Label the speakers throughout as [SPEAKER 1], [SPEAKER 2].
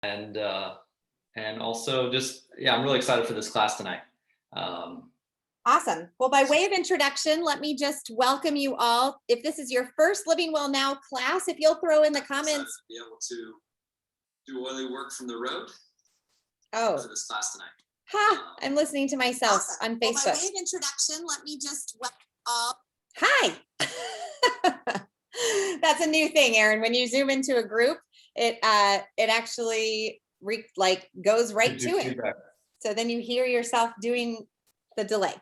[SPEAKER 1] and also just, yeah, I'm really excited for this class tonight.
[SPEAKER 2] Awesome. Well, by way of introduction, let me just welcome you all. If this is your first Living Well Now class, if you'll throw in the comments.
[SPEAKER 3] Be able to do oily work from the road.
[SPEAKER 2] Oh,
[SPEAKER 3] for this class tonight.
[SPEAKER 2] Ha! I'm listening to myself
[SPEAKER 4] Awesome.
[SPEAKER 2] on Facebook.
[SPEAKER 4] Well, by way of introduction, let me just welcome all.
[SPEAKER 2] Hi. That's a new thing, Erin. When you zoom into a group, it actually goes right to it. So then you hear yourself doing the delay.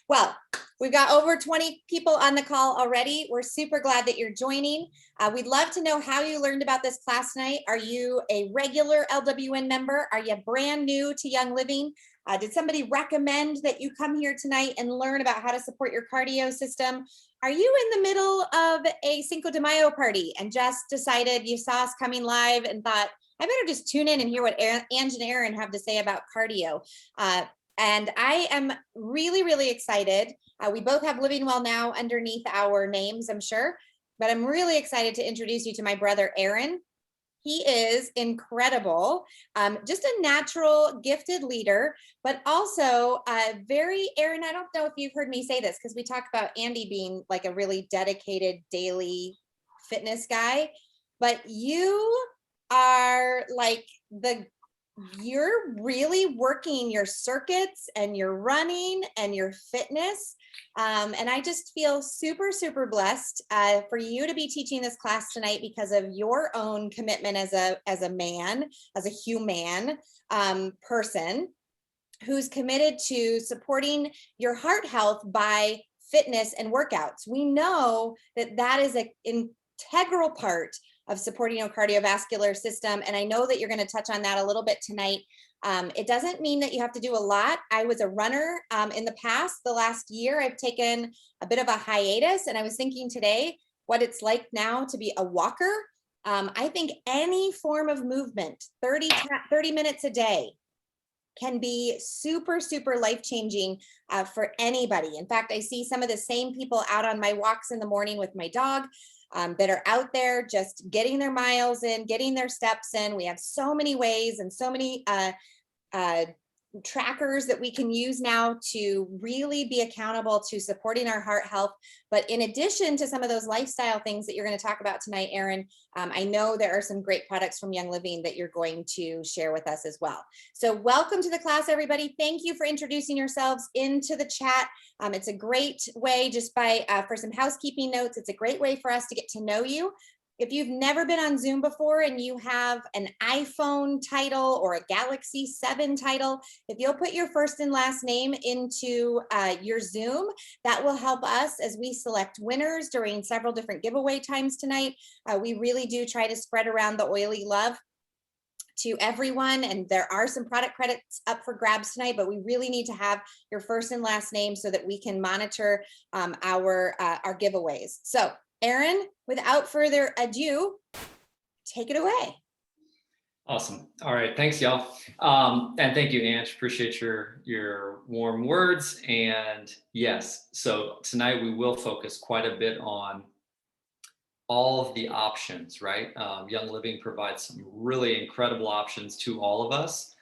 [SPEAKER 2] Well, we've got over 20 people on the call already. We're super glad that you're joining. We'd love to know how you learned about this class tonight. Are you a regular LWN member? Are you brand new to Young Living? Did somebody recommend that you come here tonight and learn about how to support your cardio system? Are you in the middle of a Cinco de Mayo party and just decided you saw us coming live and thought, I better just tune in and hear what Ange and Erin have to say about cardio? And I am really, really excited. We both have Living Well Now underneath our names, I'm sure, but I'm really excited to introduce you to my brother, Aaron. He is incredible, just a natural, gifted leader, but also Aaron, I don't know if you've heard me say this because we talk about Andy being like a really dedicated daily fitness guy, but you are like you're really working your circuits and your running and your fitness. And I just feel super, super blessed for you to be teaching this class tonight because of your own commitment as a man, as a human person who's committed to supporting your heart health by fitness and workouts. We know that that is an integral part of supporting your cardiovascular system. And I know that you're going to touch on that a little bit tonight. It doesn't mean that you have to do a lot. I was a runner in the past. The last year, I've taken a bit of a hiatus. And I was thinking today what it's like now to be a walker. I think any form of movement, 30 minutes a day, can be super, super life-changing for anybody. In fact, I see some of the same people out on my walks in the morning with my dog that are out there just getting their miles in, getting their steps in. We have so many ways and so many trackers that we can use now to really be accountable to supporting our heart health. But in addition to some of those lifestyle things that you're going to talk about tonight, Aaron, I know there are some great products from Young Living that you're going to share with us as well. So welcome to the class, everybody. Thank you for introducing yourselves into the chat. It's a great way, just for some housekeeping notes, it's a great way for us to get to know you. If you've never been on Zoom before and you have an iPhone title or a Galaxy 7 title, if you'll put your first and last name into your Zoom, that will help us as we select winners during several different giveaway times tonight. We really do try to spread around the oily love to everyone, and there are some product credits up for grabs tonight, but we really need to have your first and last name so that we can monitor our giveaways. So Aaron, without further ado, take it away.
[SPEAKER 1] Awesome. All right. Thanks, y'all. And thank you, Ange. Appreciate your warm words. And yes, so tonight we will focus quite a bit on all of the options, right? Young Living provides some really incredible options to all of us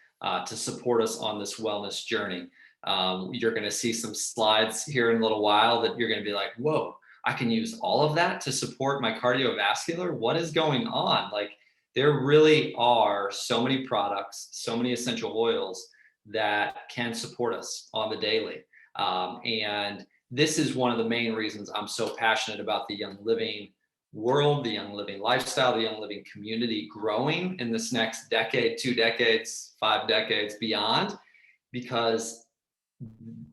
[SPEAKER 1] to support us on this wellness journey. You're going to see some slides here in a little while that you're going to be like, whoa, I can use all of that to support my cardiovascular. What is going on? Like, there really are so many products, so many essential oils that can support us on the daily. And this is one of the main reasons I'm so passionate about the Young Living world, the Young Living lifestyle, the Young Living community growing in this next decade, 2 decades, 5 decades beyond, because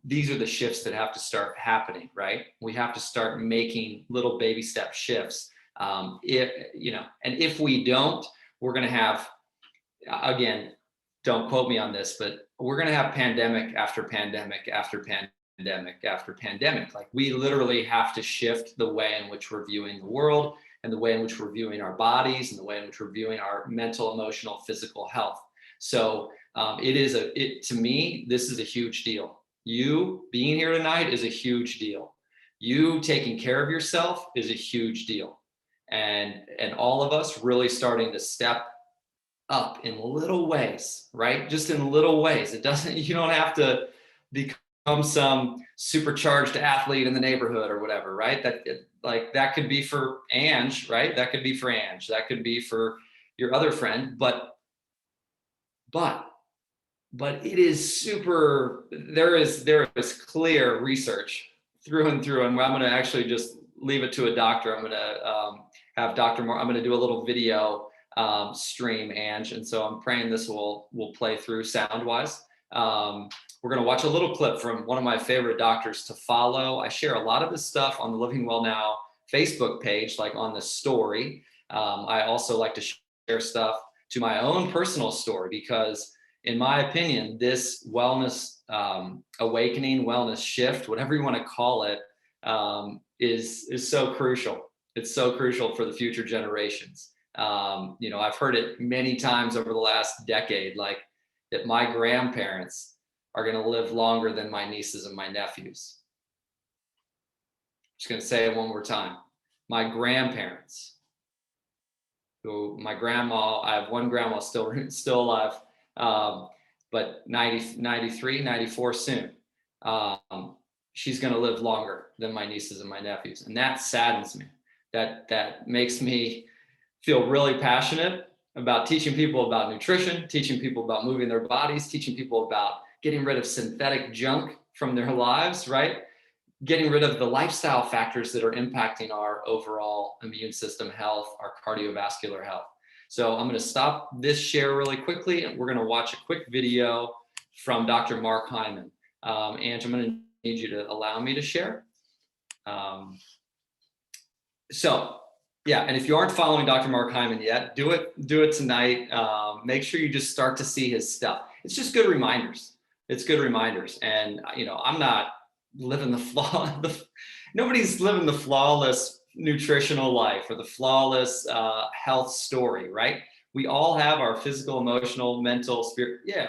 [SPEAKER 1] these are the shifts that have to start happening, right? We have to start making little baby step shifts. If we don't, we're going to have, again, don't quote me on this, but we're going to have pandemic after pandemic after pandemic after pandemic. Like, we literally have to shift the way in which we're viewing the world and the way in which we're viewing our bodies and the way in which we're viewing our mental, emotional, physical health. So to me, this is a huge deal. You being here tonight is a huge deal. You taking care of yourself is a huge deal. And all of us really starting to step up in little ways, right? Just in little ways. It doesn't, you don't have to become some supercharged athlete in the neighborhood or whatever, right? That could be for Ange, right? That could be for Ange. That could be for your other friend, but it is super, there is clear research through and through. And I'm going to actually just leave it to a doctor. I'm going to have Dr. Mark, I'm going to do a little video stream, Ange. And so I'm praying this will play through sound wise. We're going to watch a little clip from one of my favorite doctors to follow. I share a lot of this stuff on the Living Well Now Facebook page, like on the story. I also like to share stuff to my own personal story, because in my opinion, this wellness awakening, wellness shift, whatever you want to call it, is so crucial. It's so crucial for the future generations. I've heard it many times over the last decade, like that my grandparents are going to live longer than my nieces and my nephews. Just going to say it one more time. My grandparents, my grandma, I have one grandma still alive, but 93, 94 soon. She's going to live longer than my nieces and my nephews. And that saddens me. That makes me feel really passionate about teaching people about nutrition, teaching people about moving their bodies, teaching people about getting rid of synthetic junk from their lives, right? Getting rid of the lifestyle factors that are impacting our overall immune system health, our cardiovascular health. So I'm going to stop this share really quickly, and we're going to watch a quick video from Dr. Mark Hyman. Ange, I'm going to need you to allow me to share. And if you aren't following Dr. Mark Hyman yet, do it tonight. Make sure you just start to see his stuff. It's just good reminders. It's good reminders. And, I'm not living nobody's living the flawless nutritional life or the flawless health story, right? We all have our physical, emotional, mental, spirit. Yeah,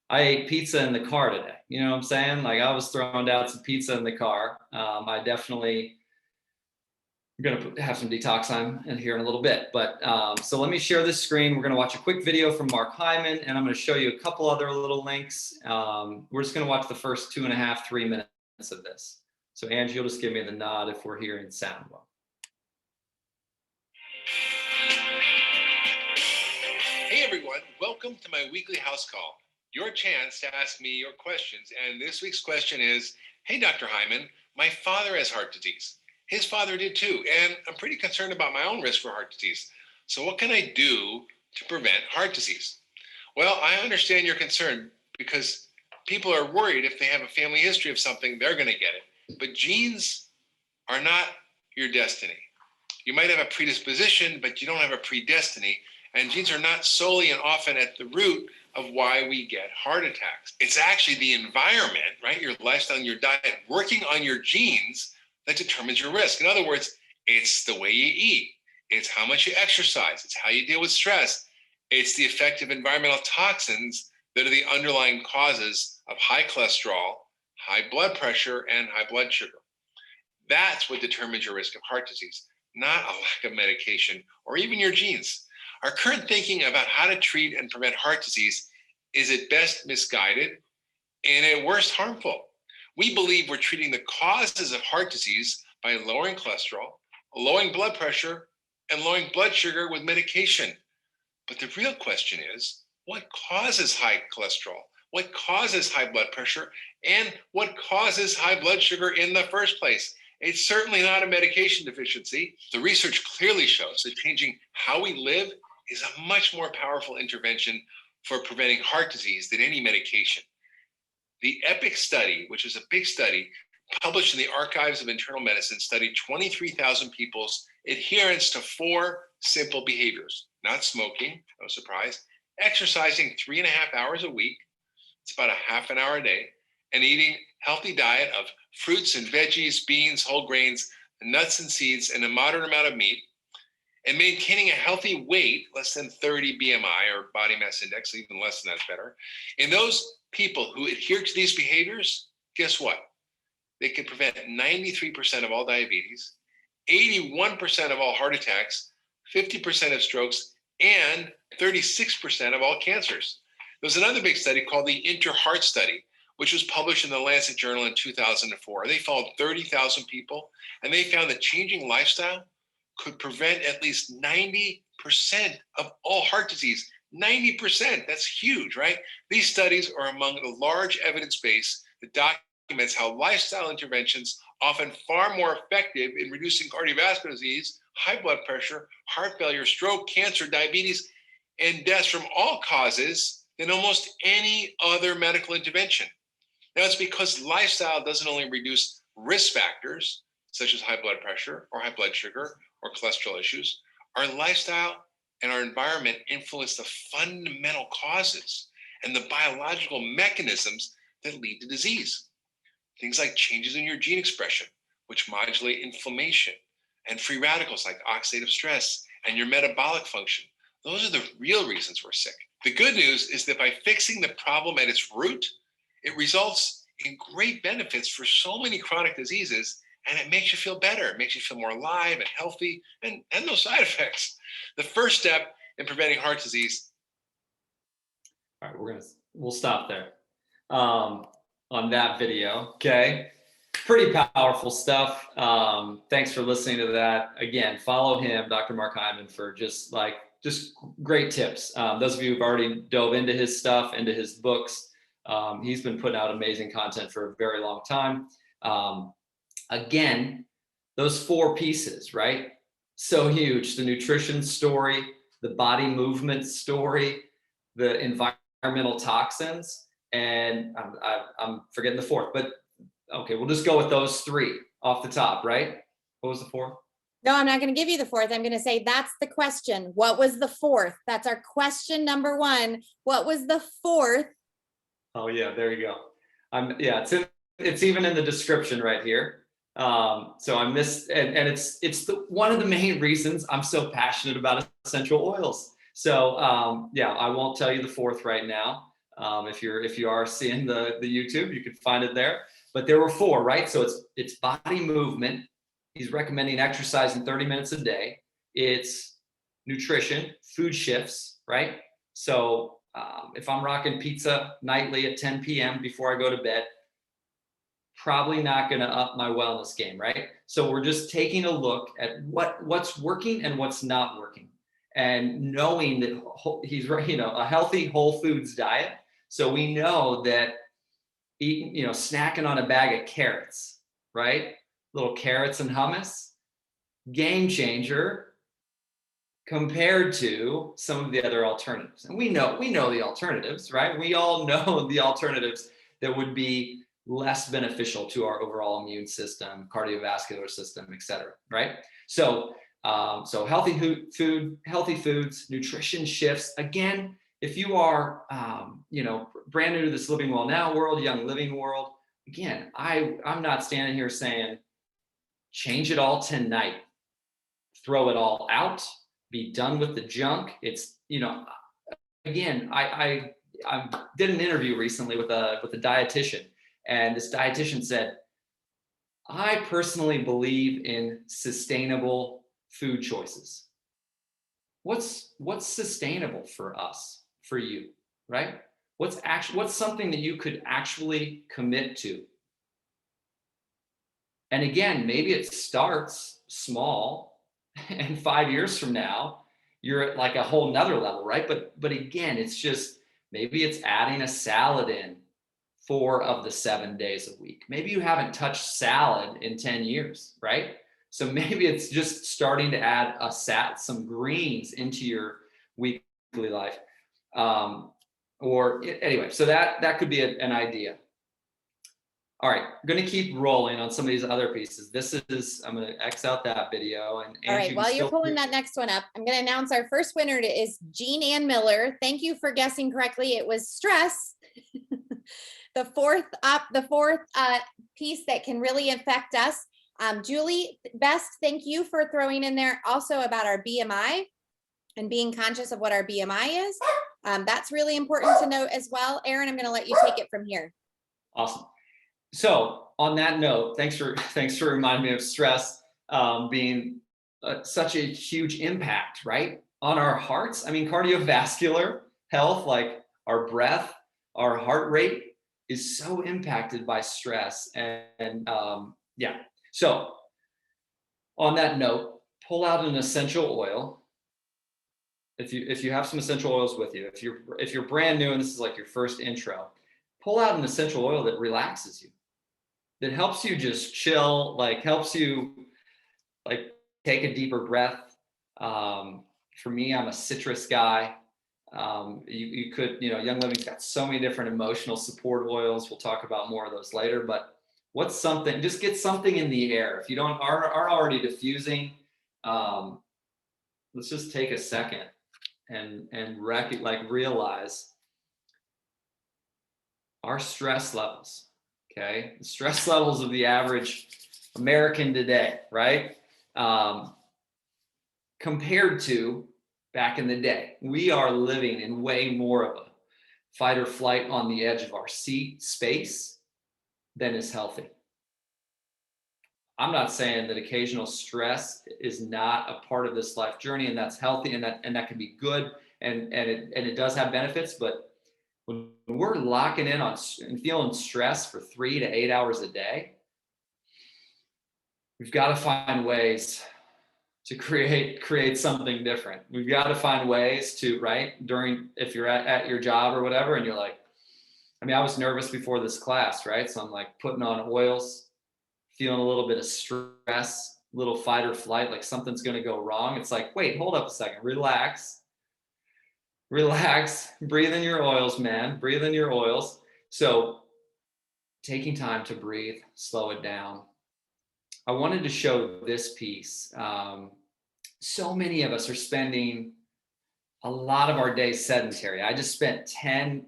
[SPEAKER 1] I ate pizza in the car today. You know what I'm saying? Like, I was throwing down some pizza in the car. I definitely going to have some detox time in here in a little bit. But so let me share this screen. We're going to watch a quick video from Mark Hyman, and I'm going to show you a couple other little links. We're just going to watch the first 2.5, 3 minutes of this. So Angie, you'll just give me the nod if we're hearing sound well.
[SPEAKER 5] Hey everyone, welcome to my weekly house call. Your chance to ask me your questions. And this week's question is, hey Dr. Hyman, my father has heart disease. His father did too, and I'm pretty concerned about my own risk for heart disease. So what can I do to prevent heart disease? Well, I understand your concern because people are worried if they have a family history of something, they're going to get it. But genes are not your destiny. You might have a predisposition, but you don't have a predestiny. And genes are not solely and often at the root of why we get heart attacks. It's actually the environment, right? Your lifestyle and your diet working on your genes that determines your risk. In other words, it's the way you eat. It's how much you exercise. It's how you deal with stress. It's the effect of environmental toxins that are the underlying causes of high cholesterol, high blood pressure, and high blood sugar. That's what determines your risk of heart disease, not a lack of medication or even your genes. Our current thinking about how to treat and prevent heart disease is at best misguided and at worst harmful. We believe we're treating the causes of heart disease by lowering cholesterol, lowering blood pressure, and lowering blood sugar with medication. But the real question is, what causes high cholesterol? What causes high blood pressure? And what causes high blood sugar in the first place? It's certainly not a medication deficiency. The research clearly shows that changing how we live is a much more powerful intervention for preventing heart disease than any medication. The EPIC study, which is a big study, published in the Archives of Internal Medicine, studied 23,000 people's adherence to 4 simple behaviors: not smoking, no surprise, exercising 3.5 hours a week, it's about a half an hour a day, and eating healthy diet of fruits and veggies, beans, whole grains, nuts and seeds, and a moderate amount of meat, and maintaining a healthy weight, less than 30 BMI or body mass index, even less than that's better. In those people who adhere to these behaviors, guess what? They can prevent 93% of all diabetes, 81% of all heart attacks, 50% of strokes, and 36% of all cancers. There was another big study called the Inter-Heart Study, which was published in the Lancet Journal in 2004. They followed 30,000 people, and they found that changing lifestyle could prevent at least 90% of all heart disease. 90%, that's huge, right? These studies are among the large evidence base that documents how lifestyle interventions, often far more effective in reducing cardiovascular disease, high blood pressure, heart failure, stroke, cancer, diabetes, and deaths from all causes than almost any other medical intervention. Now, it's because lifestyle doesn't only reduce risk factors, such as high blood pressure or high blood sugar or cholesterol issues. Our lifestyle and our environment influence the fundamental causes and the biological mechanisms that lead to disease. Things like changes in your gene expression, which modulate inflammation, and free radicals like oxidative stress and your metabolic function. Those are the real reasons we're sick. The good news is that by fixing the problem at its root, it results in great benefits for so many chronic diseases, and it makes you feel better. It makes you feel more alive and healthy and no side effects. The first step in preventing heart disease.
[SPEAKER 1] All right, we'll stop there on that video. Okay, pretty powerful stuff. Thanks for listening to that. Again, follow him, Dr. Mark Hyman, for just great tips. Those of you who've already dove into his stuff, into his books, he's been putting out amazing content for a very long time. Again, those 4 pieces, right? So huge. The nutrition story, the body movement story, the environmental toxins, and I'm forgetting the 4th, but okay, we'll just go with those 3 off the top, right? What was the 4th?
[SPEAKER 2] No, I'm not going to give you the 4th. I'm going to say that's the question. What was the 4th? That's our question number 1. What was the 4th?
[SPEAKER 1] Oh yeah, there you go. It's even in the description right here. So I missed, and it's one of the main reasons I'm so passionate about essential oils. So I won't tell you the 4th right now. If you are seeing the YouTube, you can find it there. But there were 4, right? So it's body movement. He's recommending exercising 30 minutes a day. It's nutrition, food shifts, right? So if I'm rocking pizza nightly at 10 p.m. before I go to bed, probably not going to up my wellness game, right? So we're just taking a look at what's working and what's not working, and knowing that he's a healthy whole foods diet. So we know that eating, snacking on a bag of carrots, right? Little carrots and hummus, game changer compared to some of the other alternatives. And we know the alternatives, right? We all know the alternatives that would be less beneficial to our overall immune system, cardiovascular system, et cetera, right? So healthy foods, nutrition shifts. Again, if you are, brand new to this Living Well Now world, Young Living world, again, I'm not standing here saying, change it all tonight, throw it all out, be done with the junk. It's, again, I did an interview recently with a dietitian, and this dietitian said, I personally believe in sustainable food choices. What's sustainable for us, for you, right? What's something that you could actually commit to? And again, maybe it starts small, and 5 years from now, you're at like a whole nother level, right? But again, it's just, maybe it's adding a salad in 4 of the 7 days a week. Maybe you haven't touched salad in 10 years, right? So maybe it's just starting to add some greens into your weekly life. Anyway, so that could be an idea. All right, I'm going to keep rolling on some of these other pieces. I'm going to X out that video. And
[SPEAKER 2] all right, while you're pulling that next one up, I'm going to announce our first winner is Jean Ann Miller. Thank you for guessing correctly. It was stress. The fourth piece that can really affect us. Julie Best, thank you for throwing in there also about our BMI and being conscious of what our BMI is. That's really important to note as well. Aaron, I'm going to let you take it from here.
[SPEAKER 1] Awesome. So on that note, thanks for reminding me of stress being such a huge impact, right? On our hearts, I mean, cardiovascular health, like our breath, our heart rate is so impacted by stress. And yeah. So on that note, pull out an essential oil. If you have some essential oils with you, if you're brand new and this is like your first intro, pull out an essential oil that relaxes you, that helps you just chill, like helps you like take a deeper breath. For me, I'm a citrus guy. You could, Young Living's got so many different emotional support oils. We'll talk about more of those later, but what's something, just get something in the air. If you are already diffusing, let's just take a second and realize our stress levels, okay? The stress levels of the average American today, right? Compared to back in the day, we are living in way more of a fight or flight on the edge of our seat space than is healthy. I'm not saying that occasional stress is not a part of this life journey, and that's healthy, and that can be good, and it does have benefits. But when we're locking in on and feeling stress for 3 to 8 hours a day, we've got to find ways to create something different. We've got to find ways to, right, if you're at your job or whatever, and you're like, I mean, I was nervous before this class, right? So I'm like putting on oils, feeling a little bit of stress, little fight or flight, like something's going to go wrong. It's like, wait, hold up a second, relax, breathe in your oils, man, breathe in your oils. So taking time to breathe, slow it down. I wanted to show this piece. So many of us are spending a lot of our days sedentary. I just spent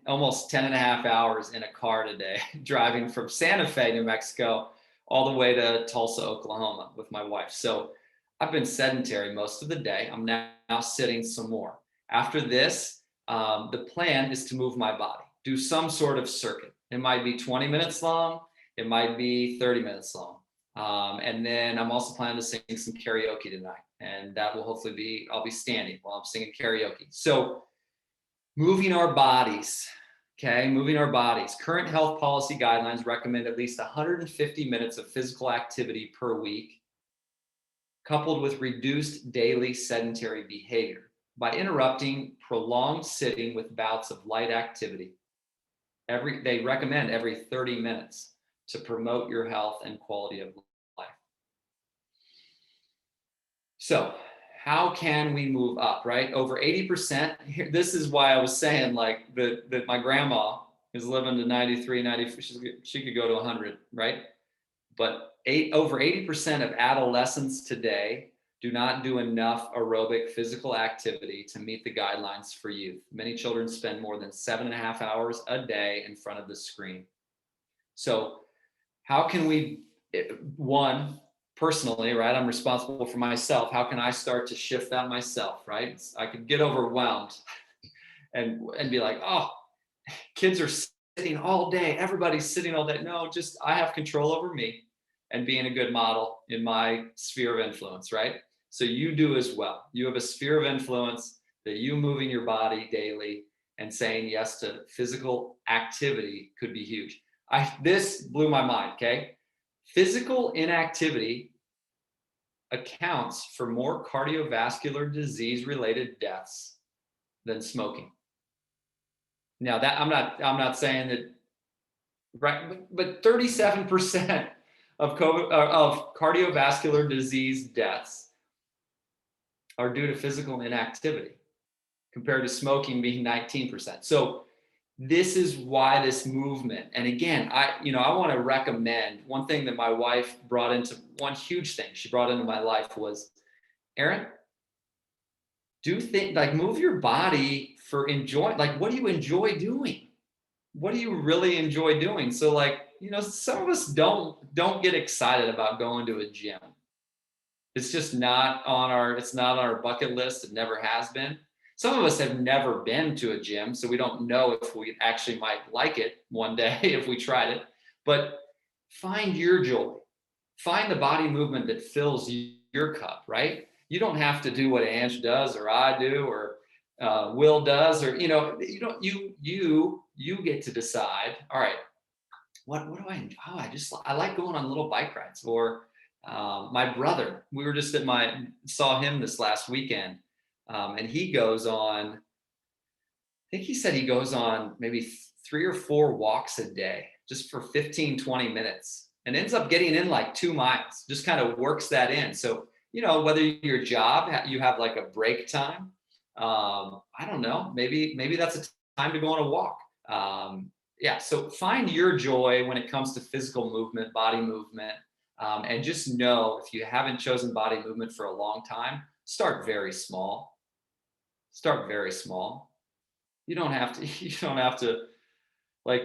[SPEAKER 1] almost 10 and a half hours in a car today, driving from Santa Fe, New Mexico, all the way to Tulsa, Oklahoma with my wife. So I've been sedentary most of the day. I'm now sitting some more. After this, the plan is to move my body, do some sort of circuit. It might be 20 minutes long. It might be 30 minutes long. And then I'm also planning to sing some karaoke tonight. And that will hopefully be, I'll be standing while I'm singing karaoke. So moving our bodies, okay, moving our bodies. Current health policy guidelines recommend at least 150 minutes of physical activity per week, coupled with reduced daily sedentary behavior by interrupting prolonged sitting with bouts of light activity. They recommend every 30 minutes to promote your health and quality of life. So how can we move up, right? Over 80%, this is why I was saying like that my grandma is living to 93, 94, she could go to 100, right? But over 80% of adolescents today do not do enough aerobic physical activity to meet the guidelines for youth. Many children spend more than 7.5 hours a day in front of the screen. So how can we, personally, right? I'm responsible for myself. How can I start to shift that myself, right? I could get overwhelmed and be like, oh, kids are sitting all day. Everybody's sitting all day. No, just I have control over me and being a good model in my sphere of influence, right? So you do as well. You have a sphere of influence that you moving your body daily and saying yes to physical activity could be huge. This blew my mind, okay? Physical inactivity accounts for more cardiovascular disease-related deaths than smoking. Now that I'm not saying that, right? But 37% of cardiovascular disease deaths are due to physical inactivity, compared to smoking being 19%. So this is why this movement, and again, I want to recommend one thing that my wife brought into, one huge thing she brought into my life was, Aaron, move your body for enjoy. Like, what do you enjoy doing? What do you really enjoy doing? So some of us don't get excited about going to a gym. It's just not on our bucket list. It never has been. Some of us have never been to a gym, so we don't know if we actually might like it one day if we tried it. But find your joy. Find the body movement that fills your cup, right? You don't have to do what Ange does or I do or Will does, or, you get to decide, all right, what do I like going on little bike rides. Or my brother, we were just saw him this last weekend, and he goes on, I think he said he goes on maybe 3 or 4 walks a day, just for 15, 20 minutes, and ends up getting in like 2 miles, just kind of works that in. So, whether your job, you have like a break time, I don't know, maybe that's a time to go on a walk. So find your joy when it comes to physical movement, body movement, and just know, if you haven't chosen body movement for a long time, start very small. Start very small. You don't have to like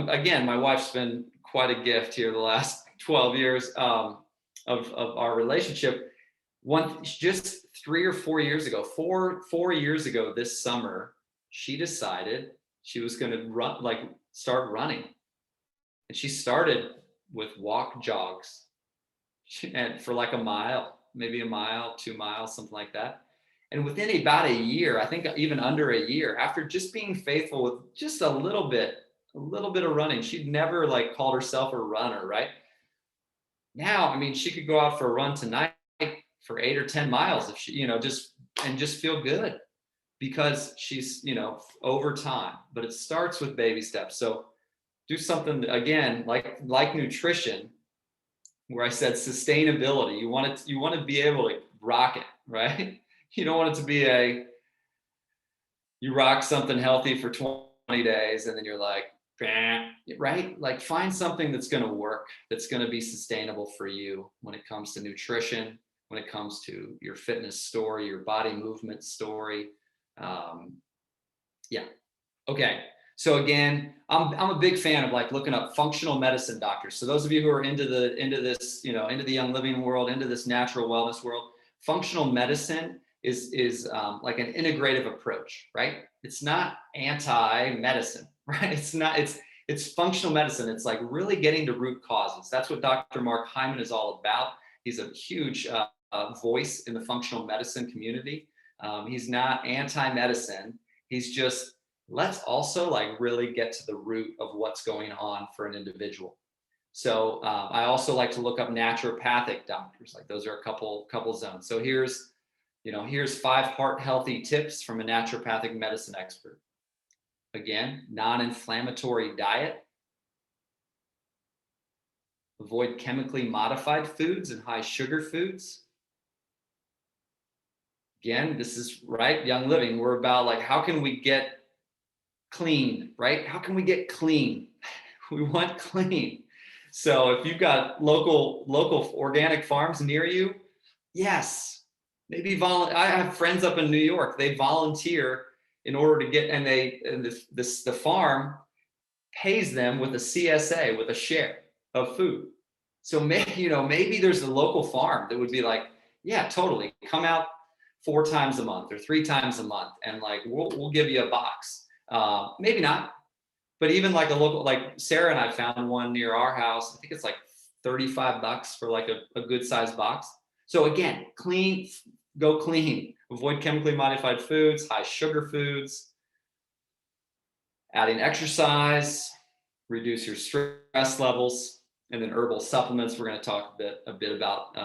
[SPEAKER 1] again, my wife's been quite a gift here the last 12 years of our relationship. Just 3 or 4 years ago, 4 years ago this summer, she decided she was going to start running. And she started with walk jogs, and for like a mile, maybe a mile, 2 miles, something like that. And within about a year, I think even under a year, after just being faithful with just a little bit of running, she'd never like called herself a runner, right? Now, I mean, she could go out for a run tonight for 8 or 10 miles if she, just feel good, because she's, over time. But it starts with baby steps. So do something, again, like nutrition, where I said sustainability. You want to be able to rock it, right? You don't want it to be you rock something healthy for 20 days and then you're like, right? Like, find something that's going to work, that's going to be sustainable for you when it comes to nutrition, when it comes to your fitness story, your body movement story. Okay. So again, I'm a big fan of like looking up functional medicine doctors. So those of you who are into this, into the Young Living world, into this natural wellness world, functional medicine is like an integrative approach, right? It's not anti-medicine, right? It's functional medicine. It's like really getting to root causes. That's what Dr. Mark Hyman is all about. He's a huge voice in the functional medicine community. He's not anti-medicine. He's just, let's also like really get to the root of what's going on for an individual. So I also like to look up naturopathic doctors. Like, those are a couple zones. So here's 5 heart healthy tips from a naturopathic medicine expert. Again, non-inflammatory diet. Avoid chemically modified foods and high sugar foods. Again, this is right, Young Living. We're about like, how can we get clean, right? How can we get clean? We want clean. So if you've got local organic farms near you, yes, maybe I have friends up in New York. They volunteer in order to get, and the farm pays them with a CSA, with a share of food. So maybe there's a local farm that would be like, yeah, totally, come out 4 times a month or 3 times a month, and like we'll give you a box. Maybe not, but even like a local, like Sarah and I found one near our house. I think it's like $35 for like a good sized box. So again, clean, go clean, avoid chemically modified foods, high sugar foods, adding exercise, reduce your stress levels, and then herbal supplements. We're going to talk a bit about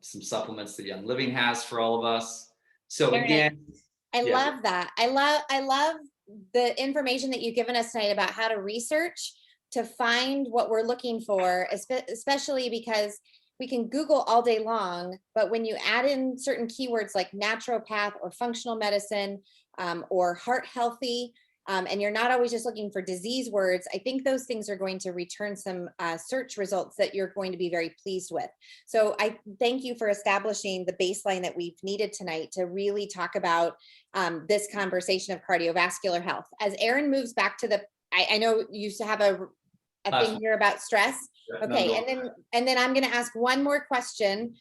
[SPEAKER 1] some supplements that Young Living has for all of us. So again,
[SPEAKER 2] I love that. I love the information that you've given us tonight about how to research to find what we're looking for, especially because we can Google all day long, but when you add in certain keywords like naturopath or functional medicine or heart healthy, and you're not always just looking for disease words, I think those things are going to return some search results that you're going to be very pleased with. So I thank you for establishing the baseline that we've needed tonight to really talk about this conversation of cardiovascular health. As Aaron moves back to I know you used to have a thing here about stress. Okay, and then I'm going to ask one more question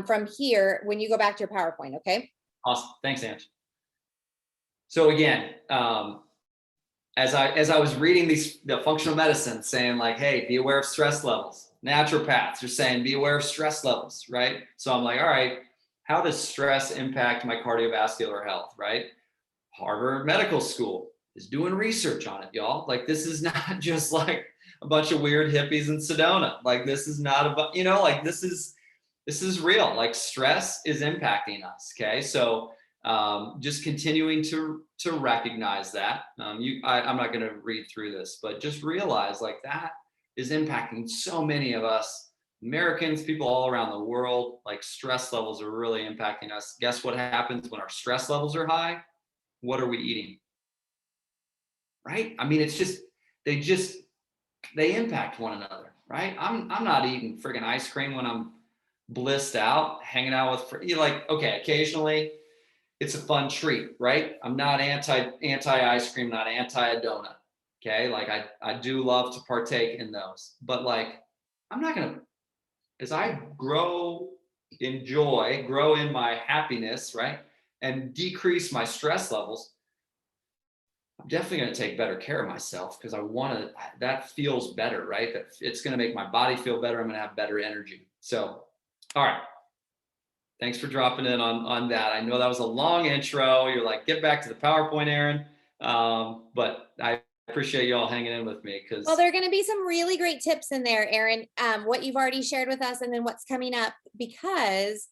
[SPEAKER 2] from here when you go back to your PowerPoint. Okay.
[SPEAKER 1] Awesome. Thanks, Ange. So again, as I was reading the functional medicine saying like, hey, be aware of stress levels. Naturopaths are saying be aware of stress levels, right? So I'm like, all right, how does stress impact my cardiovascular health, right? Harvard Medical School is doing research on it, y'all. Like, this is not just like a bunch of weird hippies in Sedona. Like, this is not about, like, this is real. Like, stress is impacting us. Okay. So just continuing to recognize that. I'm not going to read through this, but just realize like that is impacting so many of us Americans, people all around the world. Like, stress levels are really impacting us. Guess what happens when our stress levels are high? What are we eating? Right? I mean, it's just they impact one another, right? I'm not eating friggin' ice cream when I'm blissed out, hanging out with like, okay, occasionally it's a fun treat, right? I'm not anti ice cream, not anti a donut. Okay. Like, I do love to partake in those, but like, I'm not gonna, as I grow in joy, grow in my happiness, right? And decrease my stress levels, I'm definitely going to take better care of myself because I want to, that feels better, right? That it's going to make my body feel better. I'm going to have better energy. So, all right. Thanks for dropping in on that. I know that was a long intro. You're like, get back to the PowerPoint, Aaron. But I appreciate you all hanging in with me because.
[SPEAKER 2] Well, there are going to be some really great tips in there, Aaron, what you've already shared with us and then what's coming up, because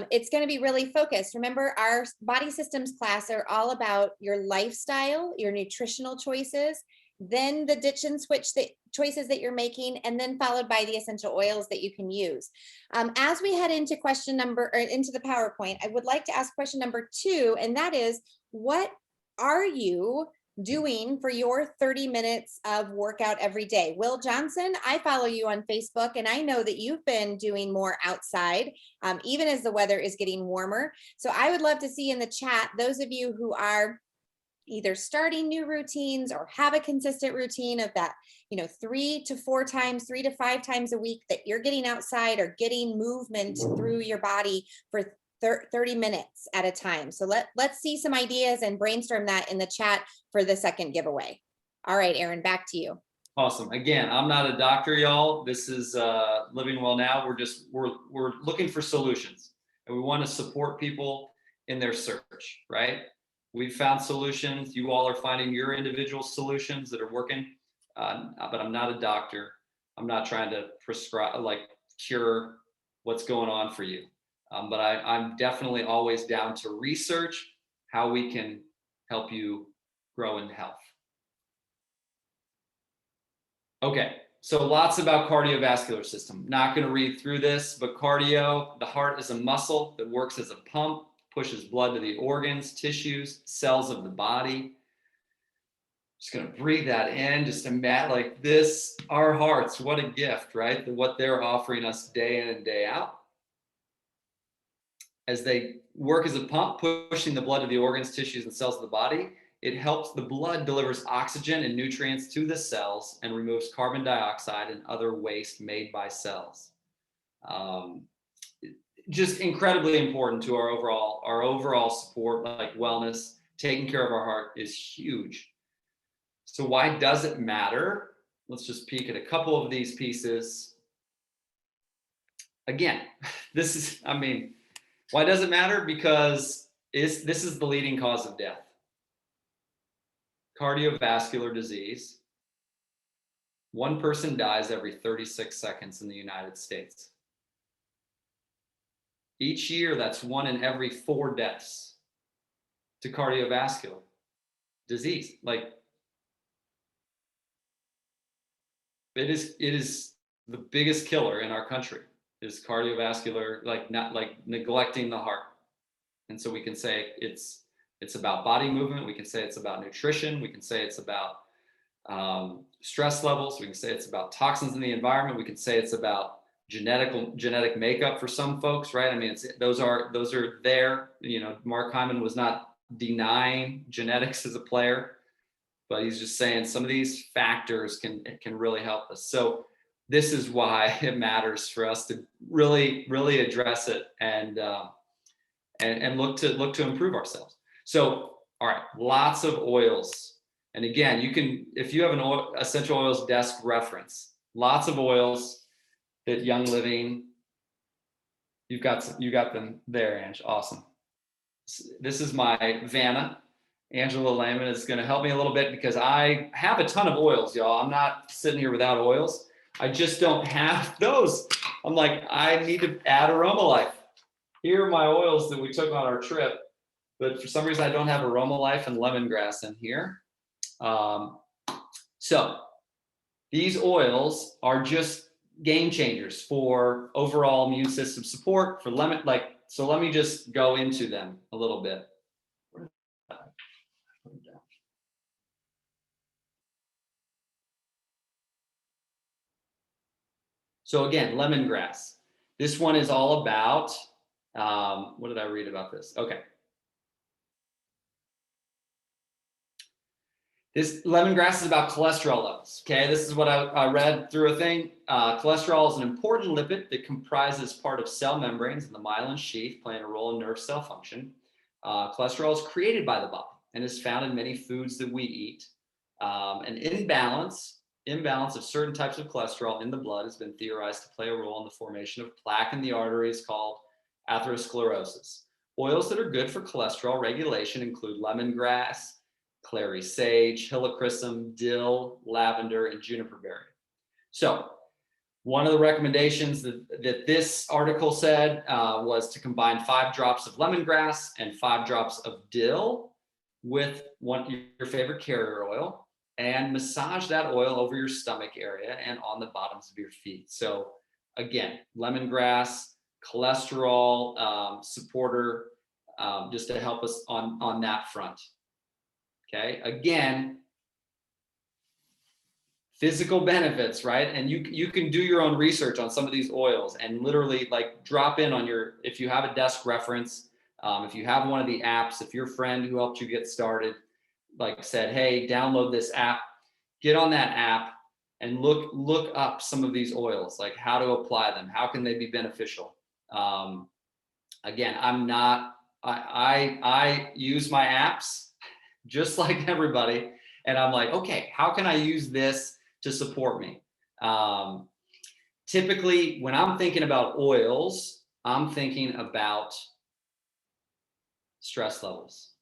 [SPEAKER 2] it's going to be really focused. Remember, our body systems class are all about your lifestyle, your nutritional choices, then the ditch and switch choices that you're making, and then followed by the essential oils that you can use. As we head into into the PowerPoint, I would like to ask question number 2, and that is, what are you doing for your 30 minutes of workout every day? Will Johnson, I follow you on Facebook, and I know that you've been doing more outside, even as the weather is getting warmer. So I would love to see in the chat, those of you who are either starting new routines or have a consistent routine of that, 3 to 5 times a week that you're getting outside or getting movement through your body for 30 minutes at a time. So let's see some ideas and brainstorm that in the chat for the second giveaway. All right, Aaron, back to you.
[SPEAKER 1] Awesome. Again, I'm not a doctor, y'all. This is Living Well Now. We're looking for solutions, and we want to support people in their search, right? We've found solutions. You all are finding your individual solutions that are working, but I'm not a doctor. I'm not trying to prescribe, like, cure what's going on for you. But I'm definitely always down to research how we can help you grow in health. Okay, so lots about cardiovascular system. Not going to read through this, but cardio, the heart is a muscle that works as a pump, pushes blood to the organs, tissues, cells of the body. Just going to breathe that in, just imagine like this, our hearts, what a gift, right? What they're offering us day in and day out. As they work as a pump, pushing the blood to the organs, tissues, and cells of the body, it helps the blood delivers oxygen and nutrients to the cells and removes carbon dioxide and other waste made by cells. Just incredibly important to our overall support, like wellness. Taking care of our heart is huge. So why does it matter? Let's just peek at a couple of these pieces. Again, why does it matter? Because this is the leading cause of death. Cardiovascular disease. One person dies every 36 seconds in the United States. Each year, that's 1 in every 4 deaths to cardiovascular disease. Like, it is the biggest killer in our country. Is cardiovascular, neglecting the heart. And so we can say it's about body movement. We can say it's about nutrition. We can say it's about stress levels. We can say it's about toxins in the environment. We can say it's about genetic makeup for some folks, right? I mean, those are there. Mark Hyman was not denying genetics as a player, but he's just saying some of these factors can really help us. So this is why it matters for us to really, really address it and look to improve ourselves. So, all right, lots of oils. And again, you can, if you have an essential oils desk reference, lots of oils that Young Living You got them there, Ange. Awesome. This is my Vanna. Angela Lehman is going to help me a little bit because I have a ton of oils, y'all. I'm not sitting here without oils. I just don't have those. I'm like, I need to add Aroma Life. Here are my oils that we took on our trip, but for some reason I don't have Aroma Life and lemongrass in here. So these oils are just game changers for overall immune system support for lemon. So let me just go into them a little bit. So again, lemongrass. This one is all about, what did I read about this? Okay. This lemongrass is about cholesterol levels. Okay, this is what I read through a thing. Cholesterol is an important lipid that comprises part of cell membranes in the myelin sheath, playing a role in nerve cell function. Cholesterol is created by the body and is found in many foods that we eat. An imbalance of certain types of cholesterol in the blood has been theorized to play a role in the formation of plaque in the arteries called atherosclerosis. Oils that are good for cholesterol regulation include lemongrass, clary sage, helichrysum, dill, lavender, and juniper berry. So one of the recommendations that this article said was to combine 5 drops of lemongrass and 5 drops of dill with your favorite carrier oil and massage that oil over your stomach area and on the bottoms of your feet. So again, lemongrass, cholesterol supporter, just to help us on that front. Okay, again, physical benefits, right? And you can do your own research on some of these oils and literally like drop in on if you have a desk reference, if you have one of the apps, if your friend who helped you get started like said, hey, download this app, get on that app and look up some of these oils, like how to apply them, how can they be beneficial. Again, I use my apps just like everybody, and I'm like, okay, how can I use this to support me? Typically, when I'm thinking about oils, I'm thinking about stress levels.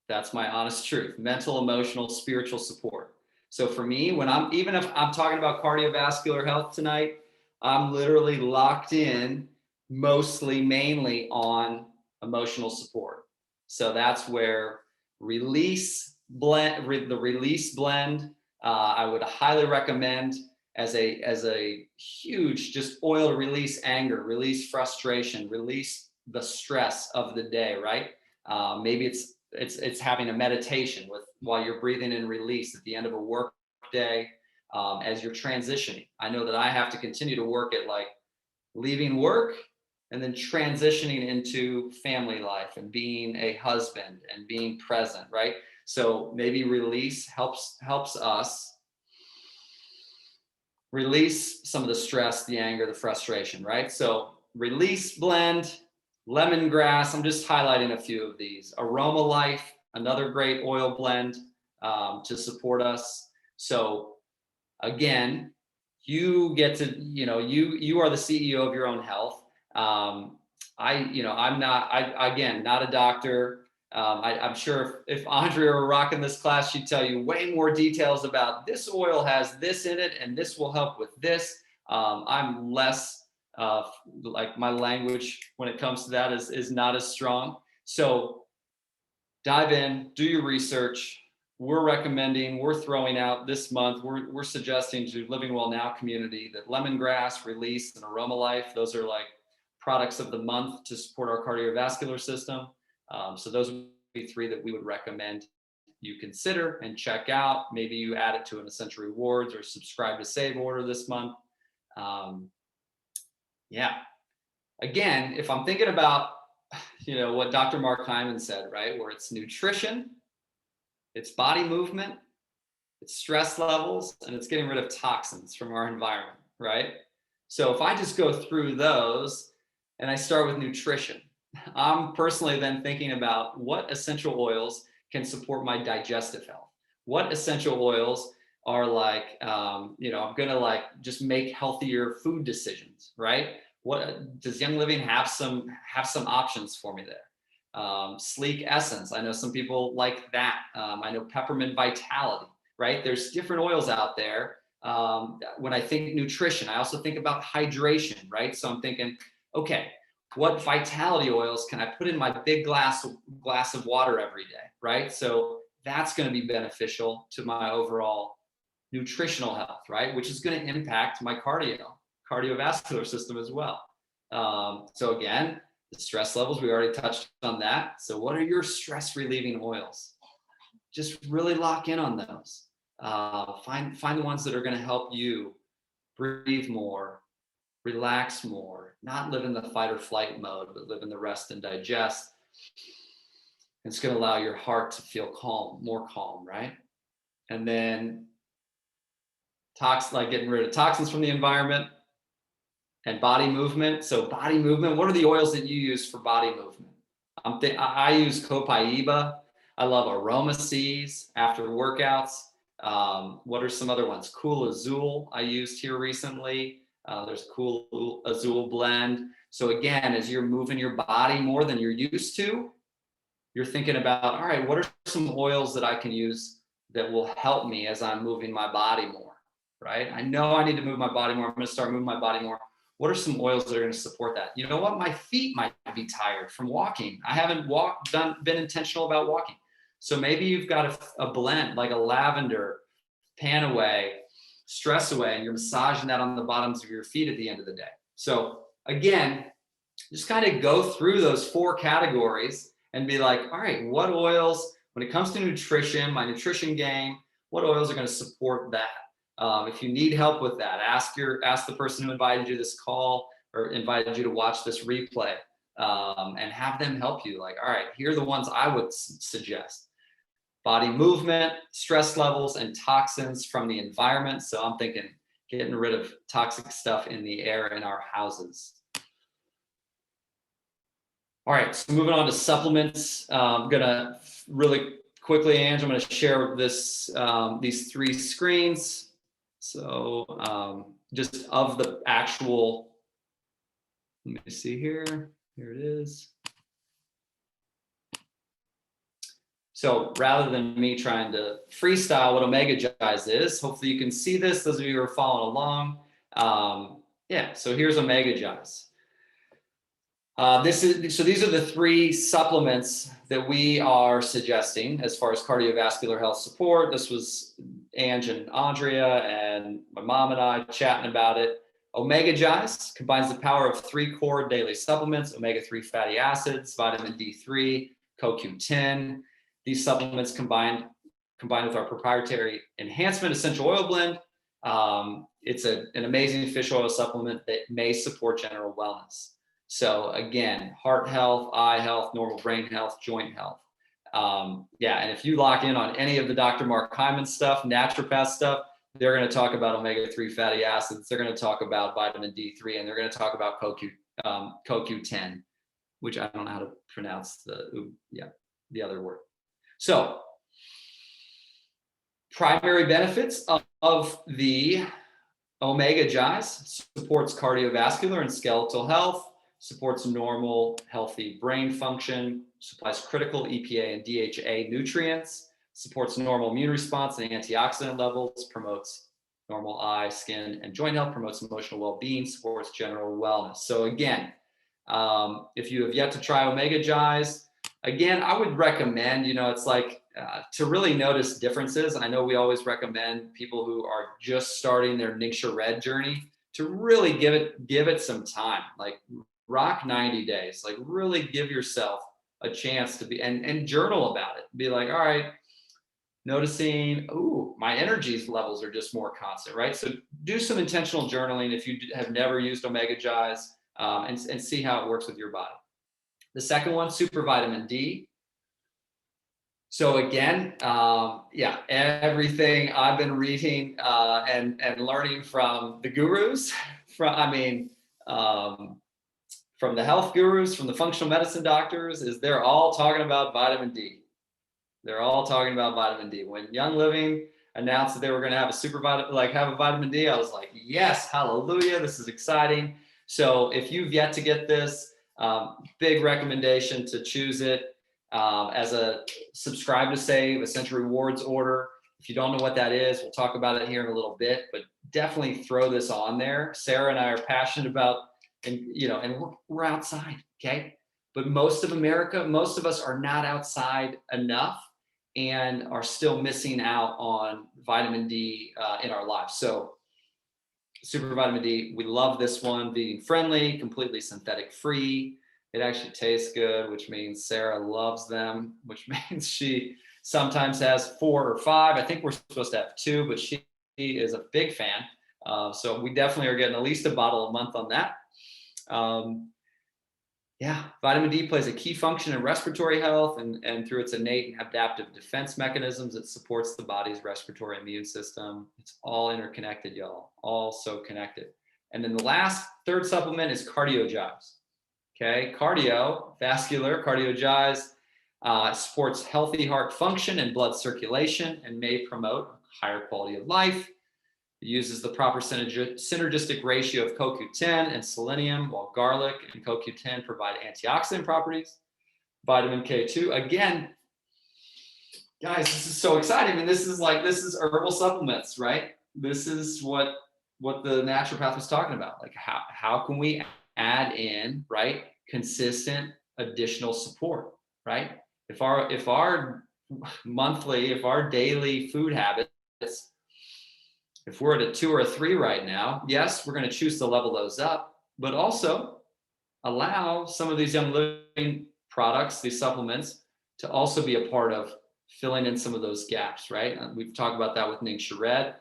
[SPEAKER 1] That's my honest truth. Mental, emotional, spiritual support. So for me, even if I'm talking about cardiovascular health tonight, I'm literally locked in mainly on emotional support. So that's where the release blend, I would highly recommend as a huge just oil to release anger, release frustration, release the stress of the day, right? Maybe it's having a meditation while you're breathing in release at the end of a work day, as you're transitioning. I know that I have to continue to work at like leaving work and then transitioning into family life and being a husband and being present, right? So maybe release helps us release some of the stress, the anger, the frustration, right? So release blend, lemongrass, I'm just highlighting a few of these. Aroma Life, another great oil blend to support us. So again, you get to, you are the CEO of your own health. I'm not a doctor. I'm sure if Andrea were rocking this class, she'd tell you way more details about this oil has this in it and this will help with this. I'm less like my language when it comes to that is not as strong. So dive in, do your research. We're throwing out this month, we're suggesting to Living Well Now community that lemongrass, release, and Aroma Life, those are like products of the month to support our cardiovascular system. So those would be 3 that we would recommend you consider and check out. Maybe you add it to an Essential Rewards or subscribe to Save order this month. Yeah. Again, if I'm thinking about, what Dr. Mark Hyman said, right, where it's nutrition, it's body movement, it's stress levels, and it's getting rid of toxins from our environment, right? So if I just go through those and I start with nutrition, I'm personally then thinking about what essential oils can support my digestive health. What essential oils are like, I'm gonna like just make healthier food decisions, right? What does Young Living have some options for me there? Sleek Essence. I know some people like that. I know Peppermint Vitality, right? There's different oils out there. When I think nutrition, I also think about hydration, right? So I'm thinking, okay, what vitality oils can I put in my big glass of water every day, right? So that's going to be beneficial to my overall nutritional health, right? Which is going to impact my cardiovascular system as well. So again, the stress levels, we already touched on that. So what are your stress relieving oils? Just really lock in on those. Find the ones that are going to help you breathe more, relax more, not live in the fight or flight mode, but live in the rest and digest. It's going to allow your heart to feel more calm, right? And then like getting rid of toxins from the environment and body movement. So body movement, what are the oils that you use for body movement? I use Copaiba. I love Aromaseas after workouts. What are some other ones? Cool Azul I used here recently. There's Cool Azul blend. So again, as you're moving your body more than you're used to, you're thinking about, all right, what are some oils that I can use that will help me as I'm moving my body more, right? I know I need to move my body more. I'm going to start moving my body more. What are some oils that are going to support that? You know what? My feet might be tired from walking. I haven't been intentional about walking. So maybe you've got a blend like a lavender, pan away, stress away, and you're massaging that on the bottoms of your feet at the end of the day. So again, just kind of go through those 4 categories and be like, all right, what oils, when it comes to nutrition, my nutrition game, what oils are going to support that? If you need help with that, ask the person who invited you to this call or invited you to watch this replay, and have them help you. Like, all right, here are the ones I would suggest. Body movement, stress levels, and toxins from the environment. So I'm thinking getting rid of toxic stuff in the air in our houses. All right, so moving on to supplements. I'm gonna really quickly, Ange, I'm gonna share these 3 screens. So just of the actual, let me see here. Here it is. So rather than me trying to freestyle what Omegagize is, hopefully you can see this, those of you who are following along. Yeah, so here's Omegagize. These are the 3 supplements that we are suggesting as far as cardiovascular health support. This was Ange and Andrea and my mom and I chatting about it. Omegagize combines the power of 3 core daily supplements: omega-3 fatty acids, vitamin D3, CoQ10. These supplements combined with our proprietary enhancement essential oil blend. It's an amazing fish oil supplement that may support general wellness. So again, heart health, eye health, normal brain health, joint health. Yeah, and if you lock in on any of the Dr. Mark Hyman stuff, naturopath stuff, they're going to talk about omega-3 fatty acids. They're going to talk about vitamin D3, and they're going to talk about CoQ10, which I don't know how to pronounce the other word. So primary benefits of the Omegagize: supports cardiovascular and skeletal health, supports normal, healthy brain function, supplies critical EPA and DHA nutrients, supports normal immune response and antioxidant levels, promotes normal eye, skin, and joint health, promotes emotional well-being, supports general wellness. So again, if you have yet to try Omegagize, again, I would recommend, it's like to really notice differences. I know we always recommend people who are just starting their Ningxia Red journey to really give it some time, like rock 90 days, like really give yourself a chance to be, and journal about it. Be like, all right, noticing, my energy levels are just more constant, right? So do some intentional journaling if you have never used Omegagize, and see how it works with your body. The second one, super vitamin D. So again, everything I've been reading and learning from the gurus, from the health gurus, from the functional medicine doctors, is they're all talking about vitamin D. They're all talking about vitamin D. When Young Living announced that they were going to have a vitamin D, I was like, yes, hallelujah, this is exciting. So if you've yet to get this, big recommendation to choose it as a subscribe to save Essential Rewards order. If you don't know what that is, we'll talk about it here in a little bit, but definitely throw this on there. Sarah and I are passionate about, and we're outside, okay? But most of America, most of us are not outside enough and are still missing out on vitamin D in our lives. So super vitamin D, we love this one, vegan friendly, completely synthetic free. It actually tastes good, which means Sarah loves them, which means she sometimes has 4 or 5. I think we're supposed to have 2, but she is a big fan. So we definitely are getting at least a bottle a month on that. Yeah, vitamin D plays a key function in respiratory health, and through its innate and adaptive defense mechanisms, it supports the body's respiratory immune system. It's all interconnected, y'all, all so connected. And then the third supplement is Cardiovascular. Okay, Cardiovascular, Cardiovascular supports healthy heart function and blood circulation and may promote higher quality of life. It uses the proper synergistic ratio of CoQ10 and selenium, while garlic and CoQ10 provide antioxidant properties. Vitamin K2, again, guys, this is so exciting. I mean, this is herbal supplements, right? This is what the naturopath was talking about. Like, how can we add in, right, consistent additional support, right? If our daily food habits, if we're at a 2 or a 3 right now, yes, we're going to choose to level those up, but also allow some of these Young Living products, these supplements, to also be a part of filling in some of those gaps, right? We've talked about that with Ning Red.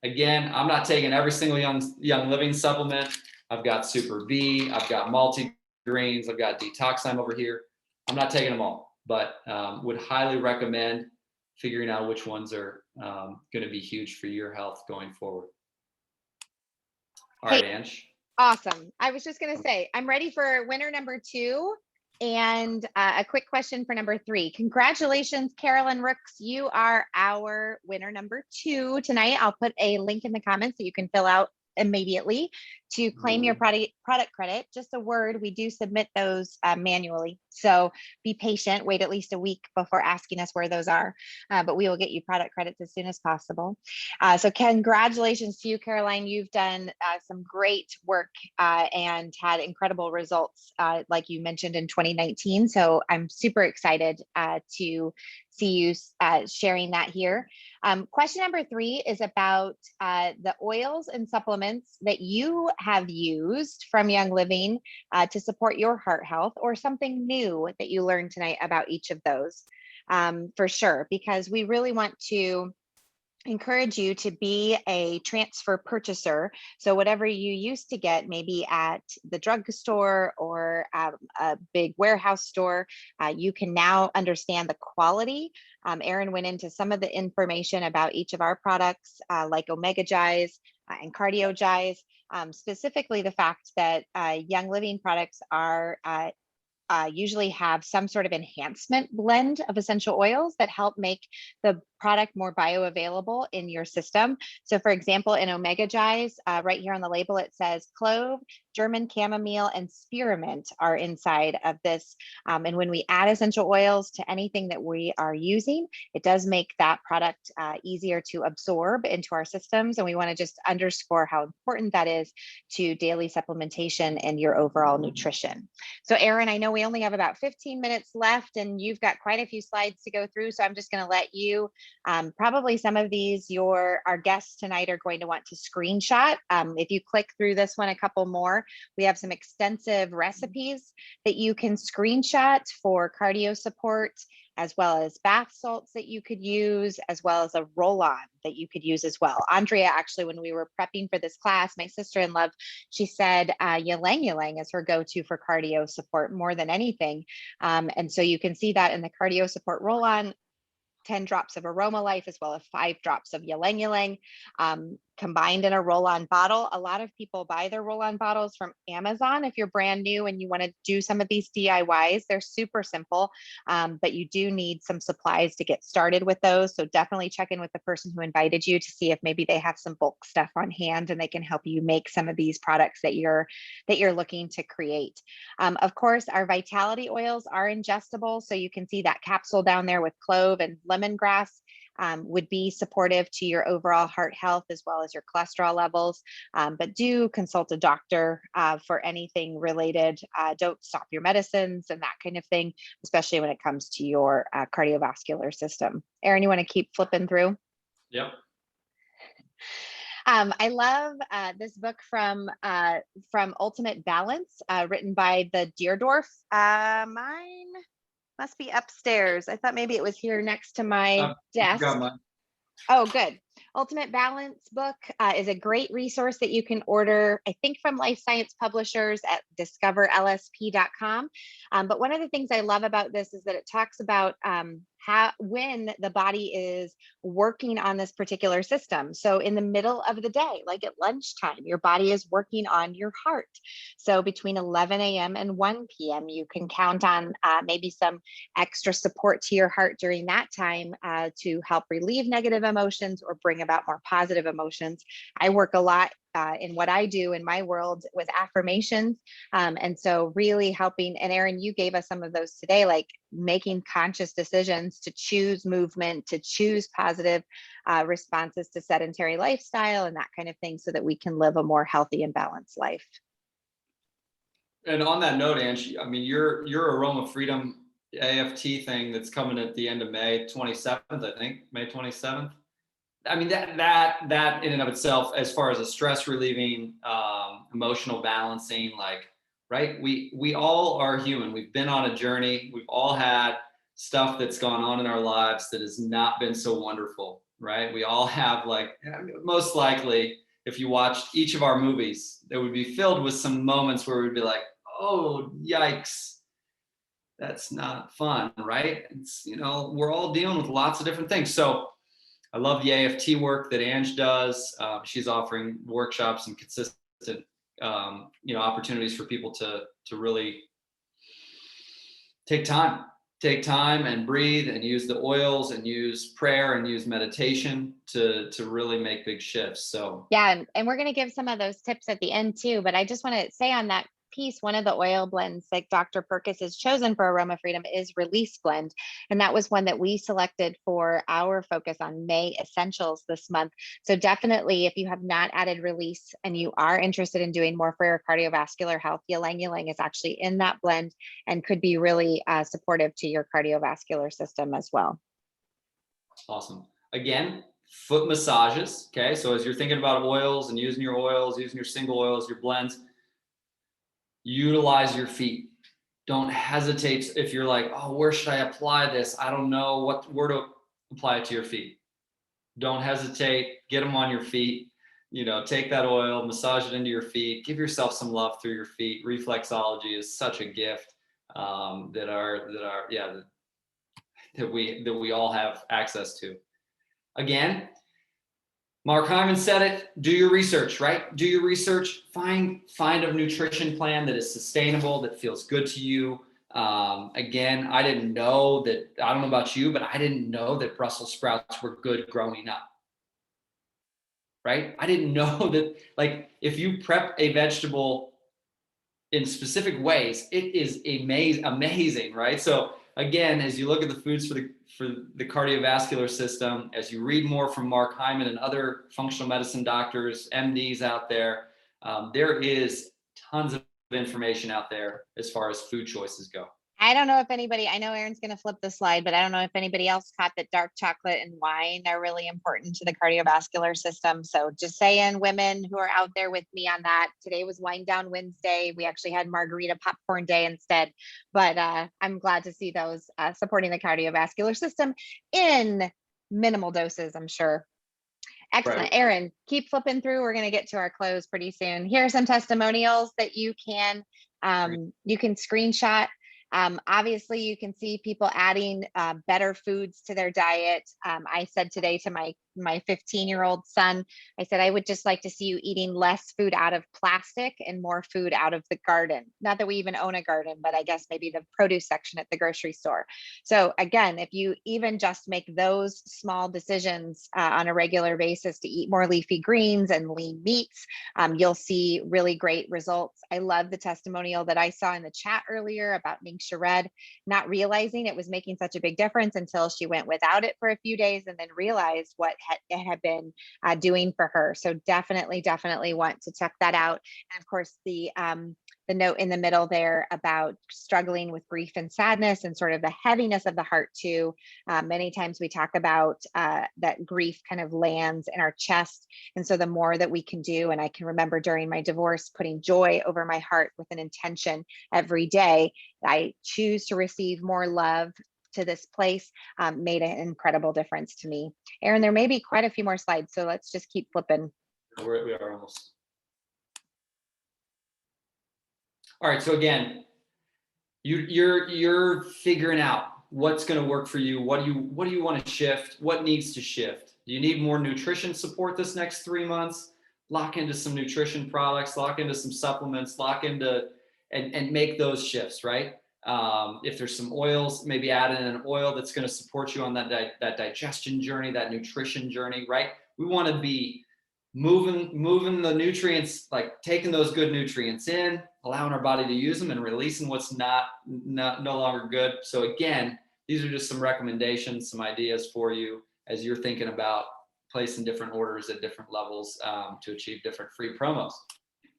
[SPEAKER 1] Again, I'm not taking every single Young Living supplement. I've got Super B, I've got multi-greens, I've got Detoxime over here. I'm not taking them all, but would highly recommend figuring out which ones are going to be huge for your health going forward. All right, Ange.
[SPEAKER 2] Awesome. I was just going to say, I'm ready for winner number 2 and a quick question for number 3. Congratulations, Carolyn Rooks. You are our winner number 2 tonight. I'll put a link in the comments so you can fill out immediately to claim your product credit. Just a word, we do submit those manually. So be patient, wait at least a week before asking us where those are, but we will get you product credits as soon as possible. So congratulations to you, Caroline. You've done some great work and had incredible results, like you mentioned in 2019. So I'm super excited to see you sharing that here. Question number 3 is about the oils and supplements that you have used from Young Living to support your heart health, or something new that you learned tonight about each of those, for sure, because we really want to encourage you to be a transfer purchaser. So whatever you used to get maybe at the drugstore or a big warehouse store, you can now understand the quality. Erin went into some of the information about each of our products, like Omegagize and Cardiovascular, specifically the fact that Young Living products are usually have some sort of enhancement blend of essential oils that help make the product more bioavailable in your system. So for example, in Omegagize, right here on the label, it says clove, German chamomile, and spearmint are inside of this. And when we add essential oils to anything that we are using, it does make that product easier to absorb into our systems. And we want to just underscore how important that is to daily supplementation and your overall nutrition. So Erin, I know we only have about 15 minutes left and you've got quite a few slides to go through. So I'm just going to let you, probably some of these our guests tonight are going to want to screenshot. If you click through this one, a couple more, we have some extensive recipes that you can screenshot for cardio support, as well as bath salts that you could use, as well as a roll-on that you could use as well. Andrea, actually, when we were prepping for this class, my sister-in-law, she said ylang ylang is her go-to for cardio support more than anything. And so you can see that in the cardio support roll-on. 10 drops of Aroma Life, as well as 5 drops of ylang ylang, combined in a roll-on bottle. A lot of people buy their roll-on bottles from Amazon. If you're brand new and you want to do some of these DIYs, they're super simple, but you do need some supplies to get started with those. So definitely check in with the person who invited you to see if maybe they have some bulk stuff on hand and they can help you make some of these products that you're looking to create. Of course, our vitality oils are ingestible. So you can see that capsule down there with clove and lemongrass. Would be supportive to your overall heart health as well as your cholesterol levels. But do consult a doctor for anything related. Don't stop your medicines and that kind of thing, especially when it comes to your cardiovascular system. Aaron, you want to keep flipping through?
[SPEAKER 1] Yep.
[SPEAKER 2] I love this book from Ultimate Balance, written by the Deerdorf. Mine must be upstairs. I thought maybe it was here next to my desk. Oh, good. Ultimate Balance book is a great resource that you can order, I think, from Life Science Publishers at discoverlsp.com. But one of the things I love about this is that it talks about when the body is working on this particular system. So in the middle of the day, like at lunchtime, your body is working on your heart. So between 11 a.m. and 1 p.m., you can count on maybe some extra support to your heart during that time to help relieve negative emotions or bring about more positive emotions. I work a lot in what I do in my world with affirmations. And so really helping, and Aaron, you gave us some of those today, like making conscious decisions to choose movement, to choose positive responses to sedentary lifestyle and that kind of thing so that we can live a more healthy and balanced life.
[SPEAKER 1] And on that note, Ange, I mean, your Aroma Freedom AFT thing that's coming at the end of May 27th, I think, May 27th. I mean, that in and of itself, as far as a stress relieving, emotional balancing, like, right? We all are human. We've been on a journey. We've all had stuff that's gone on in our lives that has not been so wonderful, right? We all have, like, most likely, if you watched each of our movies, it would be filled with some moments where we'd be like, oh, yikes. That's not fun, right? It's, we're all dealing with lots of different things. So I love the AFT work that Ange does. She's offering workshops and consistent, opportunities for people to really take time and breathe and use the oils and use prayer and use meditation to really make big shifts. So
[SPEAKER 2] yeah, and we're going to give some of those tips at the end too. But I just want to say on that piece, one of the oil blends like Dr. Perkis has chosen for Aroma Freedom is Release Blend. And that was one that we selected for our focus on May Essentials this month. So definitely, if you have not added Release and you are interested in doing more for your cardiovascular health, ylang ylang is actually in that blend and could be really supportive to your cardiovascular system as well.
[SPEAKER 1] Awesome. Again, foot massages. Okay. So as you're thinking about oils and using your oils, using your single oils, your blends, utilize your feet. Don't hesitate if you're like, oh, where should I apply this? I don't know where to apply it to your feet. Don't hesitate. Get them on your feet. Take that oil, massage it into your feet. Give yourself some love through your feet. Reflexology is such a gift that we all have access to. Again, Mark Hyman said it, do your research, right? Do your research, find a nutrition plan that is sustainable, that feels good to you. Again, I don't know about you, but I didn't know that Brussels sprouts were good growing up, right? I didn't know that, like, if you prep a vegetable in specific ways, it is amazing, right? So again, as you look at the foods for the cardiovascular system, as you read more from Mark Hyman and other functional medicine doctors, MDs out there, there is tons of information out there as far as food choices go.
[SPEAKER 2] I don't know if anybody, I know Aaron's going to flip the slide, but I don't know if anybody else caught that dark chocolate and wine are really important to the cardiovascular system. So just saying, women who are out there with me on that, today was Wind Down Wednesday. We actually had margarita popcorn day instead, but I'm glad to see those supporting the cardiovascular system in minimal doses, I'm sure. Excellent. Right. Aaron, keep flipping through. We're going to get to our close pretty soon. Here are some testimonials that you can screenshot. Obviously, you can see people adding better foods to their diet. I said today to my 15-year-old son, I said, I would just like to see you eating less food out of plastic and more food out of the garden. Not that we even own a garden, but I guess maybe the produce section at the grocery store. So again, if you even just make those small decisions on a regular basis to eat more leafy greens and lean meats, you'll see really great results. I love the testimonial that I saw in the chat earlier about Red, not realizing it was making such a big difference until she went without it for a few days and then realized what it had been doing for her. So definitely want to check that out. And of course, the note in the middle there about struggling with grief and sadness and sort of the heaviness of the heart too. Many times we talk about that grief kind of lands in our chest. And so the more that we can do, and I can remember during my divorce, putting joy over my heart with an intention every day, I choose to receive more love to this place, made an incredible difference to me. Aaron, there may be quite a few more slides, so let's just keep flipping.
[SPEAKER 1] We are almost. All right, so again, you're figuring out what's going to work for you. What do you want to shift? What needs to shift? Do you need more nutrition support this next 3 months? Lock into some nutrition products, lock into some supplements, lock into and make those shifts, right? If there's some oils, maybe add in an oil that's going to support you on that digestion journey, that nutrition journey, right? We want to be moving the nutrients, like taking those good nutrients in, allowing our body to use them, and releasing what's no longer good. So again, these are just some recommendations, some ideas for you as you're thinking about placing different orders at different levels to achieve different free promos.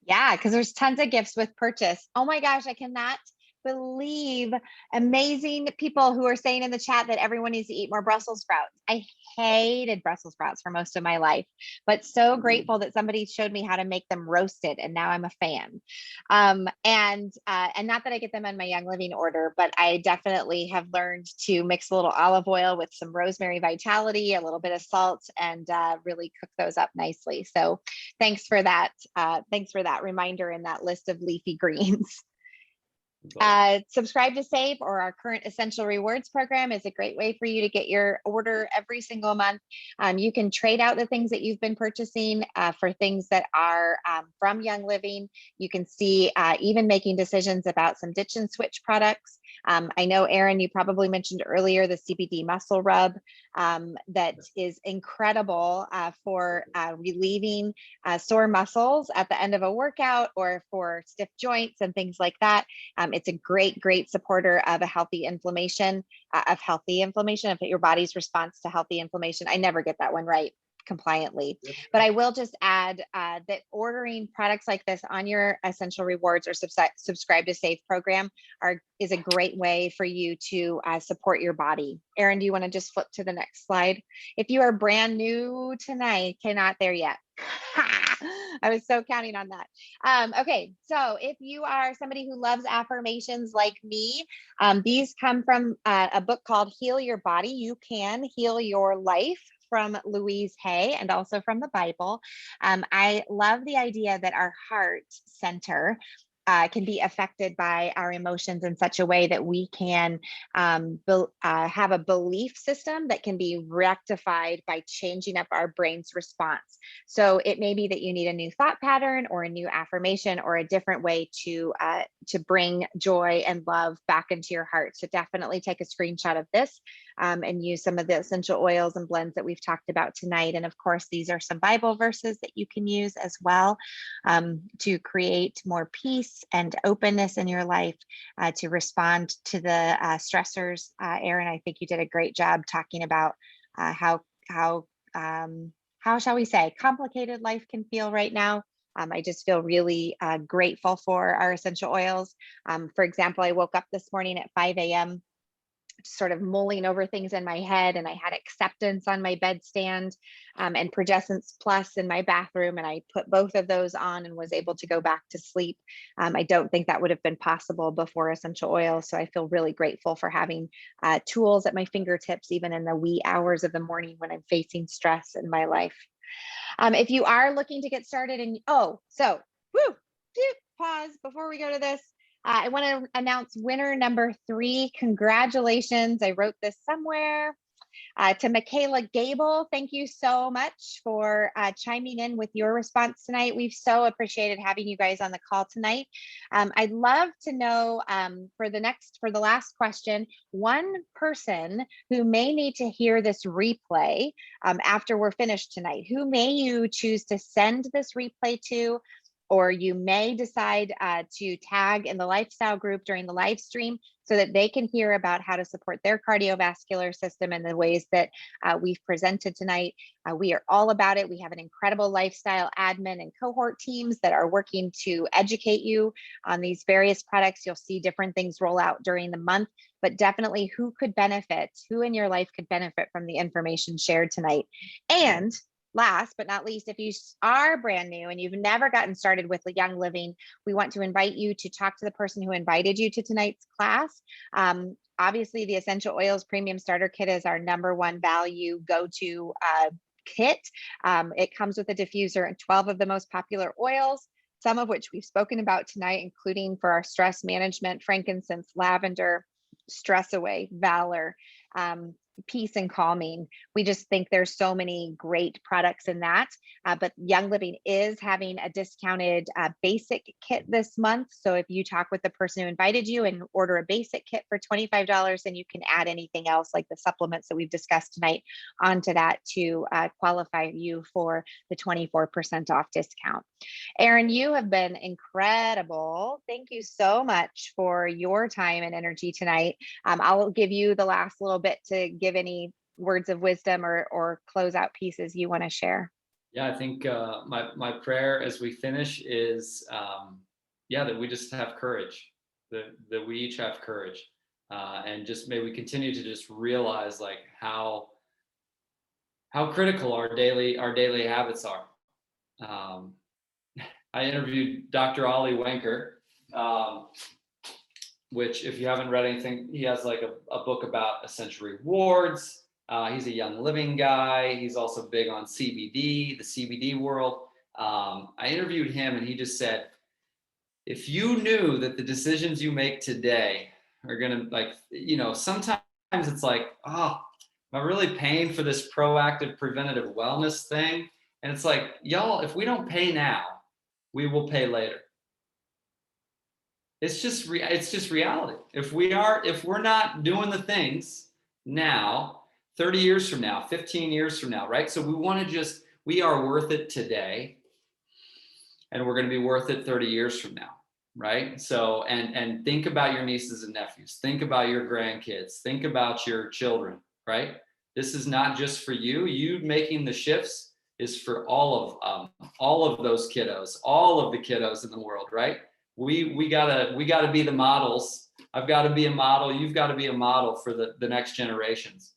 [SPEAKER 2] Yeah, because there's tons of gifts with purchase. Oh my gosh, I cannot believe amazing people who are saying in the chat that everyone needs to eat more Brussels sprouts. I hated Brussels sprouts for most of my life, but so grateful that somebody showed me how to make them roasted, and now I'm a fan. And not that I get them on my Young Living order, but I definitely have learned to mix a little olive oil with some rosemary vitality, a little bit of salt, and really cook those up nicely. So thanks for that. Thanks for that reminder in that list of leafy greens. Subscribe to Save, or our current Essential Rewards program, is a great way for you to get your order every single month. You can trade out the things that you've been purchasing for things that are from Young Living. You can see even making decisions about some ditch and switch products. I know, Aaron, you probably mentioned earlier the Cbd Muscle Rub that is incredible for relieving sore muscles at the end of a workout or for stiff joints and things like that. It's a great supporter of a healthy inflammation, of your body's response to healthy inflammation. I never get that one right compliantly, but I will just add that ordering products like this on your Essential Rewards or Subscribe to Save program is a great way for you to support your body. Aaron, do you want to just flip to the next slide? If you are brand new tonight, cannot there yet. I was so counting on that. Okay, so if you are somebody who loves affirmations like me, these come from a book called Heal Your Body, You Can Heal Your Life, from Louise Hay, and also from the Bible. I love the idea that our heart center can be affected by our emotions in such a way that we can have a belief system that can be rectified by changing up our brain's response. So it may be that you need a new thought pattern or a new affirmation or a different way to bring joy and love back into your heart. So definitely take a screenshot of this and use some of the essential oils and blends that we've talked about tonight. And of course, these are some Bible verses that you can use as well to create more peace and openness in your life to respond to the stressors. Aaron, I think you did a great job talking about how shall we say, complicated life can feel right now. I just feel really grateful for our essential oils. For example, I woke up this morning at 5 a.m. sort of mulling over things in my head, and I had acceptance on my bedstand and Progescence Plus in my bathroom, and I put both of those on and was able to go back to sleep. I don't think that would have been possible before essential oils, so I feel really grateful for having tools at my fingertips, even in the wee hours of the morning when I'm facing stress in my life. If you are looking to get started, pause before we go to this. I want to announce winner number 3. Congratulations. I wrote this somewhere. To Michaela Gable, thank you so much for chiming in with your response tonight. We've so appreciated having you guys on the call tonight. I'd love to know for the last question, one person who may need to hear this replay after we're finished tonight. Who may you choose to send this replay to? Or you may decide to tag in the lifestyle group during the live stream so that they can hear about how to support their cardiovascular system in the ways that we've presented tonight. We are all about it. We have an incredible lifestyle admin and cohort teams that are working to educate you on these various products. You'll see different things roll out during the month, but definitely who in your life could benefit from the information shared tonight. And last but not least, if you are brand new and you've never gotten started with Young Living, we want to invite you to talk to the person who invited you to tonight's class. Obviously, the Essential Oils Premium Starter Kit is our #1 value go-to kit. It comes with a diffuser and 12 of the most popular oils, some of which we've spoken about tonight, including for our stress management, frankincense, lavender, stress away, valor, peace and calming. We just think there's so many great products in that. But Young Living is having a discounted basic kit this month. So if you talk with the person who invited you and order a basic kit for $25, then you can add anything else like the supplements that we've discussed tonight onto that to qualify you for the 24% off discount. Erin, you have been incredible. Thank you so much for your time and energy tonight. I'll give you the last little bit to give any words of wisdom or closeout pieces you want to share.
[SPEAKER 1] Yeah, I think my prayer as we finish is, that we just have courage, that we each have courage, and just may we continue to just realize like how critical our daily habits are. I interviewed Dr. Ollie Wenker, which if you haven't read anything, he has like a book about essential rewards. He's a Young Living guy. He's also big on CBD, the CBD world. I interviewed him and he just said, if you knew that the decisions you make today are gonna sometimes it's like, oh, am I really paying for this proactive preventative wellness thing? And it's like, y'all, if we don't pay now, we will pay later. It's just reality. If we're not doing the things now, 30 years from now, 15 years from now, right? So we are worth it today, and we're going to be worth it 30 years from now, right? So, and think about your nieces and nephews, think about your grandkids, think about your children, right? This is not just for you. You making the shifts is for all of those kiddos, all of the kiddos in the world, right? We gotta be the models. I've got to be a model. You've got to be a model for the next generations.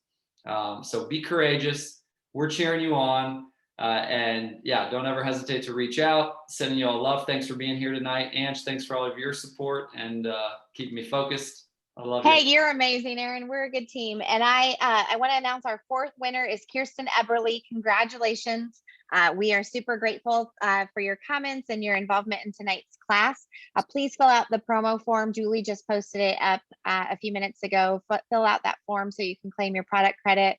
[SPEAKER 1] So be courageous. We're cheering you on. And yeah, don't ever hesitate to reach out. Sending you all love. Thanks for being here tonight. Ange, thanks for all of your support and keeping me focused. I love you.
[SPEAKER 2] Hey, you're amazing, Erin. We're a good team. And I want to announce our 4th winner is Kirsten Eberle. Congratulations. We are super grateful for your comments and your involvement in tonight's class. Please fill out the promo form. Julie just posted it up a few minutes ago. Fill out that form so you can claim your product credit.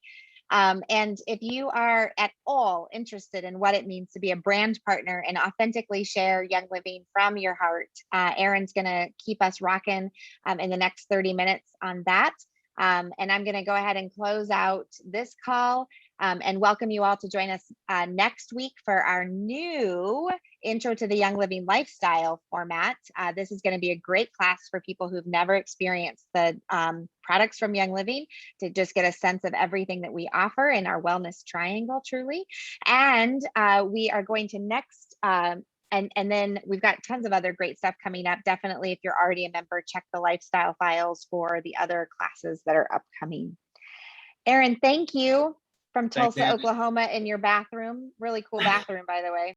[SPEAKER 2] And if you are at all interested in what it means to be a brand partner and authentically share Young Living from your heart, Erin's going to keep us rocking in the next 30 minutes on that. And I'm going to go ahead and close out this call and welcome you all to join us next week for our new Intro to the Young Living Lifestyle format. This is going to be a great class for people who've never experienced the products from Young Living to just get a sense of everything that we offer in our wellness triangle, truly. And we are going to next and then we've got tons of other great stuff coming up. Definitely, if you're already a member, check the lifestyle files for the other classes that are upcoming. Erin, thank you from Tulsa, Oklahoma, in your bathroom. Really cool bathroom, by the way.